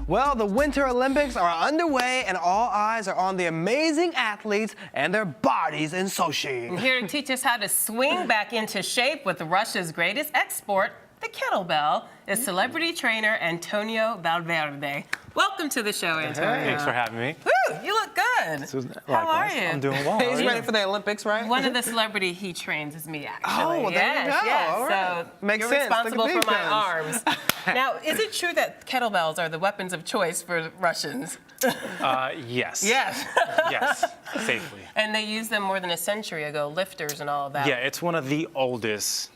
Well, the Winter Olympics are underway and all eyes are on the amazing athletes and their bodies in Sochi. Here to teach us how to swing back into shape with Russia's greatest export, the kettlebell, is celebrity trainer Antonio Valverde. Welcome to the show, Antonio. Thanks for having me. Woo, you look good. How are you? I'm doing well. He's ready for the Olympics, right? One of the celebrity he trains is me, actually. Oh, well, there you go. Yes. All right. So Makes you're sense. responsible Look at for my these arms. Now, is it true that kettlebells are the weapons of choice for Russians? Yes. Yes. Yes, safely. And they used them more than a century ago, lifters and all of that. Yeah, it's one of the oldest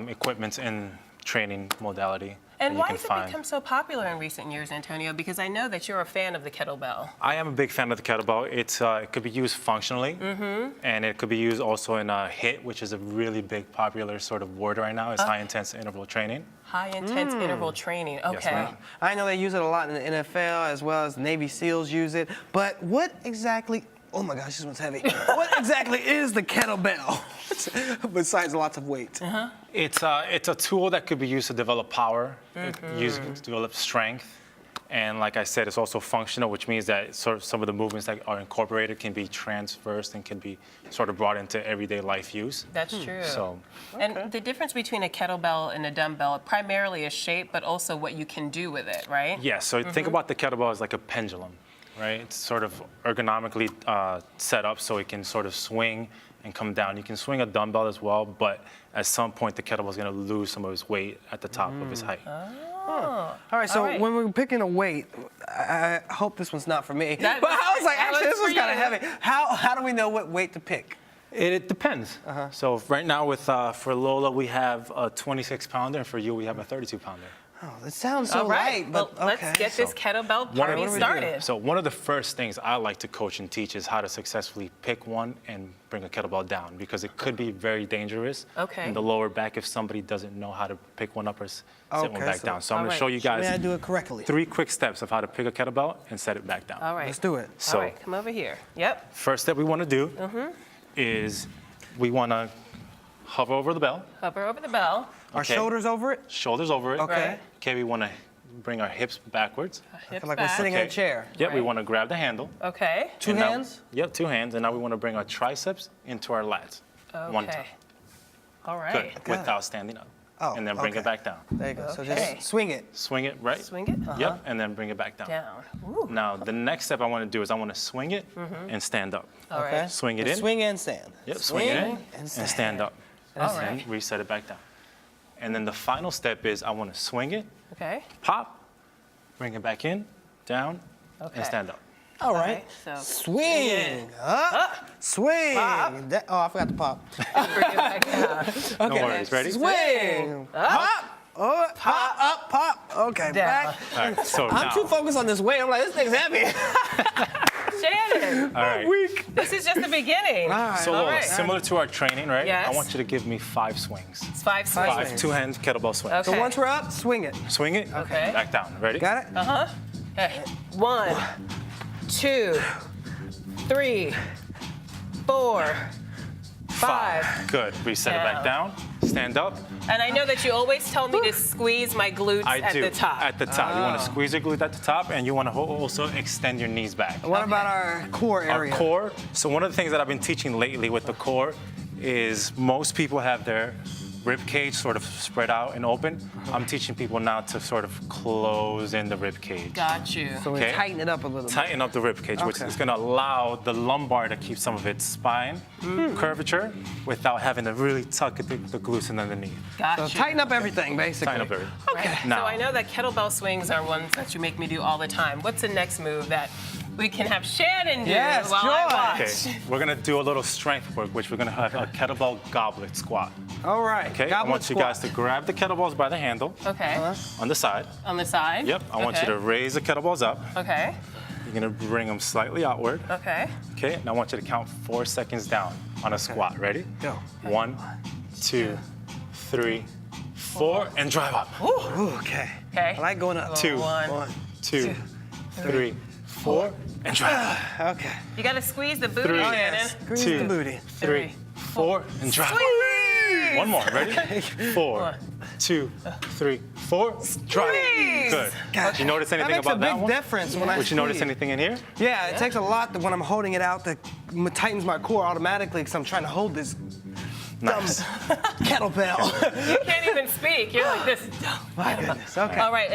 equipments in training modality. And that why you has can it find. become so popular in recent years, Antonio? Because I know that you're a fan of the kettlebell. I am a big fan of the kettlebell. It could be used functionally, and it could be used also in a HIIT, which is a really big popular sort of word right now. It's high intense interval training. High intense interval training. Okay. Yes, ma'am. I know they use it a lot in the NFL as well as Navy SEALs use it, but what exactly, oh my gosh, this one's heavy. What exactly is the kettlebell besides lots of weight? It's a tool that could be used to develop power, used to develop strength, and like I said, it's also functional, which means that sort of some of the movements that are incorporated can be transversed and can be sort of brought into everyday life use. That's true. So, And the difference between a kettlebell and a dumbbell, primarily is shape, but also what you can do with it, right? yeah, so think about the kettlebell as like a pendulum, right? It's sort of ergonomically set up so it can sort of swing and come down. You can swing a dumbbell as well, but at some point the kettlebell is going to lose some of its weight at the top of its height. All right, so when we're picking a weight, I hope this one's not for me. But I was like, that actually, this was one's for kind of you. heavy. How do we know what weight to pick? It depends. So right now with for Lola we have a 26-pounder, and for you we have a 32-pounder. Oh, it sounds so All right, light, well, but okay. let's get this kettlebell party started. So one of the first things I like to coach and teach is how to successfully pick one and bring a kettlebell down, because it could be very dangerous in the lower back if somebody doesn't know how to pick one up or sit one back down. So I'm going to show you guys May I do it correctly? 3 quick steps of how to pick a kettlebell and set it back down. All right. Let's do it. So All right, come over here. Yep. first step we want to do is we want to hover over the bell. Hover over the bell. Our shoulders over it? Shoulders over it. Okay. Right. Okay, we want to bring our hips backwards. I Hips feel like back. we're sitting in a chair. Yep, we Right. want to grab the handle. Okay. Two And now- hands? Yep, 2 hands. And now we want to bring our triceps into our lats. One time. Okay. All Good. right. Without standing up. Oh, And then bring okay. it back down. There you go. So Okay. just swing it. Swing it right. Swing it. Yep, and then bring it back down. Down. Ooh. Now, the next step I want to do is I want to swing it and stand up. All Okay. right. Swing it in. Swing and stand. Yep, swing it in and and stand up. All And right. then reset it back down. And then the final step is I want to swing it, Okay. pop, bring it back in, down, Okay. and stand up. All right. right, so Swing. Up. Swing. Pop. Oh, I forgot to pop. Bring it back down. No worries. Ready? Swing. Pop. Oh, pop. Up. Pop. Okay. Down. Back. All right, so I'm now, too focused on this weight. I'm like, this thing's heavy. Shannon, all right. Weak. this is just the beginning. All right. So All Lola, right. similar to our training, right? Yes. I want you to give me 5 swings. It's 5 swings. 5 2-hand kettlebell swings. Okay. So once we're up, swing it. Swing it. Okay. Back down. Ready? Got it? Okay. 1, 2, 3, 4, 5. Good. Reset it back down. Stand up. And I know that you always tell me to squeeze my glutes I at do. the top. At the top. You want to squeeze your glute at the top, and you want to also extend your knees back. What about our core Our area? core. So one of the things that I've been teaching lately with the core is most people have their rib cage sort of spread out and open. I'm teaching people now to sort of close in the rib cage. Got you. So we Okay. tighten it up a little bit. Tighten up the rib cage, which Okay. is going to allow the lumbar to keep some of its spine curvature without having to really tuck the glutes in underneath. Got So you. tighten up everything, basically. Tighten up everything. Okay. So Now- I know that kettlebell swings are ones that you make me do all the time. What's the next move that we can have Shannon do Yes, while Joy. I watch? Okay, we're gonna do a little strength work, which we're gonna have a kettlebell goblet squat. All right. Okay, I Goblet want you guys squat. to grab the kettlebells by the handle Okay. on the side. On the side? Yep, I want you to raise the kettlebells up. Okay. You're gonna bring them slightly outward. Okay. Okay, and I want you to count 4 seconds down on a squat. Ready? Go. 1, 2, 3, 4, and drive up. Ooh, okay. Okay. I like going up. 2, One. 2, 3, 4, and drive up. Okay. You gotta squeeze the booty, 3, Oh, Shannon. yes. Squeeze Two. the booty. 3, 4, and drive up. Squeeze! One more. Ready? 4, 2, 3, 4. Drive. Squeeze. Good. Did you notice anything That about makes that a one? big difference when I Would you notice squeeze. anything in here? Yeah, it takes a lot that when I'm holding it out that tightens my core automatically because I'm trying to hold this Nice. kettlebell. You can't even speak. You're like this. My goodness. Okay. All right,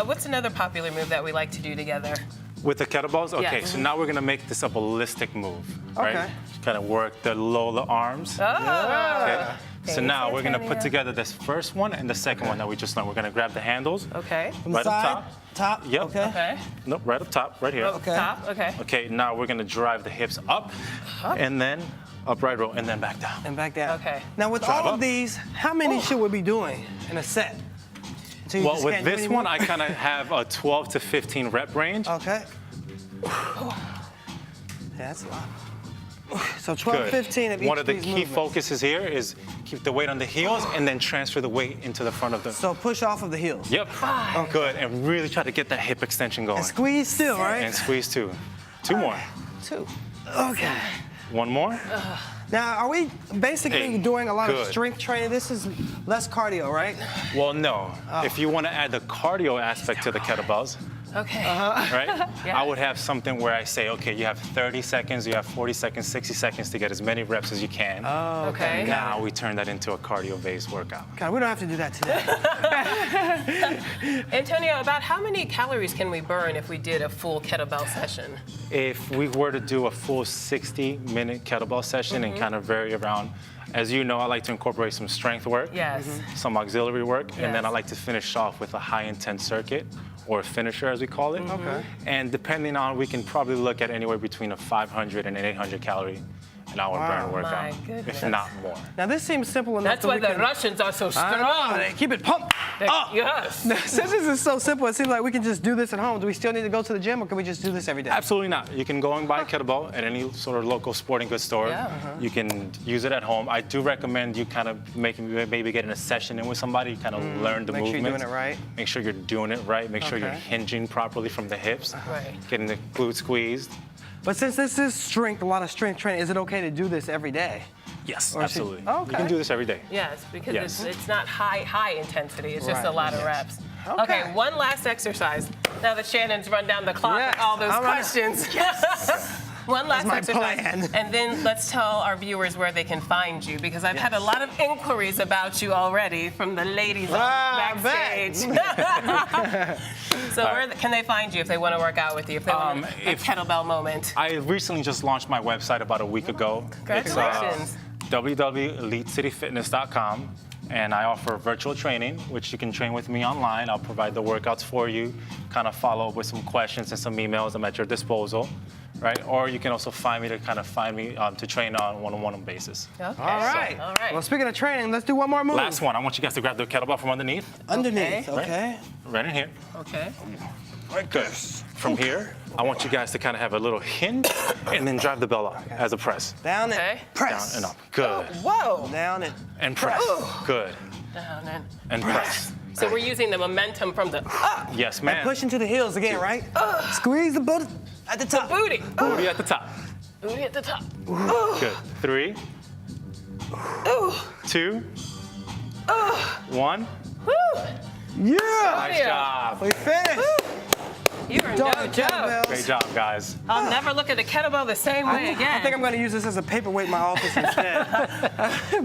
what's another popular move that we like to do together? With the kettlebells? Okay, Yes. so now we're gonna make this a ballistic move, right? Okay. Kind of work the lower arms. Oh. Okay. So Thanks, now we're gonna put Antonio. together this first one and the second one that we just learned. We're gonna grab the handles. Okay. From the Right up side, top. Yep. Okay. Okay. Nope, right up top, right here. Okay. Top. Okay. Okay, now we're gonna drive the hips up, and then upright row, and then back down. And back down. Okay. Now with Drive all of up. these, how many should we be doing in a set? Until you Well, just with can't do this anymore? one, I kind of have a 12 to 15 rep range. Okay. Yeah, that's a lot. So 12, Good. 15 of each One of the these key movements. focuses here is keep the weight on the heels and then transfer the weight into the front of the. So push off of the heels. Yep. Good, and really try to get that hip extension going. And squeeze still, right? And squeeze 2. 2 more. 2. Okay. 1 more. Now, are we basically 8. doing a lot of Good. strength training? This is less cardio, right? Well, no. If you want to add the cardio aspect to the kettlebells, Okay. right? Yeah. I would have something where I say, okay, you have 30 seconds, you have 40 seconds, 60 seconds to get as many reps as you can. Okay. Now we turn that into a cardio-based workout. God, we don't have to do that today. Antonio, about how many calories can we burn if we did a full kettlebell session? If we were to do a full 60-minute kettlebell session and kind of vary around, as you know, I like to incorporate some strength work, Yes. some auxiliary work, and then Yes. I like to finish off with a high-intense circuit, or a finisher as we call it. Okay. And depending on, we can probably look at anywhere between a 500 and an 800 calorie an hour Wow. burn workout, My goodness. if not more. Now, this seems simple enough That's that why we the can... Russians are so I strong. know, they keep it pumped. Yes. Since this is so simple, it seems like we can just do this at home. Do we still need to go to the gym, or can we just do this every day? Absolutely not. You can go and buy a kettlebell at any sort of local sporting goods store. Yeah. You can use it at home. I do recommend you kind of maybe getting a session in with somebody, kind of learn the Make sure you're movements. doing it right. Make sure you're doing it right. Make sure you're Okay. hinging properly from the hips. Right. Getting the glute squeezed. But since this is strength, a lot of strength training, is it okay to do this every day? Yes, Or should- absolutely. Okay. You can do this every day. Yes, because Yes. it's not high intensity. It's just Right, a lot of yes. reps. Okay. Okay, one last exercise. Now that Shannon's run down the clock Yes, with all those I'm ready. questions. One last my exercise. plan. And then let's tell our viewers where they can find you, because I've had a lot of inquiries about you already from the ladies Ah, backstage. So where can they find you if they want to work out with you, if they want a kettlebell moment? I recently just launched my website about a week ago. Congratulations. It's www.elitecityfitness.com. And I offer virtual training, which you can train with me online. I'll provide the workouts for you, kind of follow up with some questions and some emails. I'm at your disposal, right? Or you can also find me to train on a one-on-one basis. Okay. All right. All right. Well, speaking of training, let's do one more move. Last one, I want you guys to grab the kettlebell from underneath, Underneath, Okay. okay. right in here. Okay. Good. From here, I want you guys to kind of have a little hinge and then drive the bell up as a press. Down and Okay. press. Down and up. Good. Whoa. Down and And press. Good. Down And press. So we're using the momentum from the Yes, ma'am. push into the heels again, right? Squeeze the butt at the top. booty. Booty at the top. Booty at the top. Good. 3, 2, 1. Yeah. Nice job. We finished. You are Dog no and joke. kettlebells. Great job, guys. I'll never look at a kettlebell the same way again. I think I'm going to use this as a paperweight in my office instead.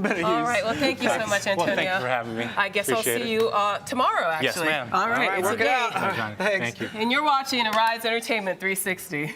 Better use. All right. Well, thank you so much, Antonio. Well, thank you for having me. I guess Appreciate I'll see it. you tomorrow, actually. Yes, ma'am. All right. All right, it's work a it date. out. Thank you. Thanks. Thank you. And you're watching Arise Entertainment 360.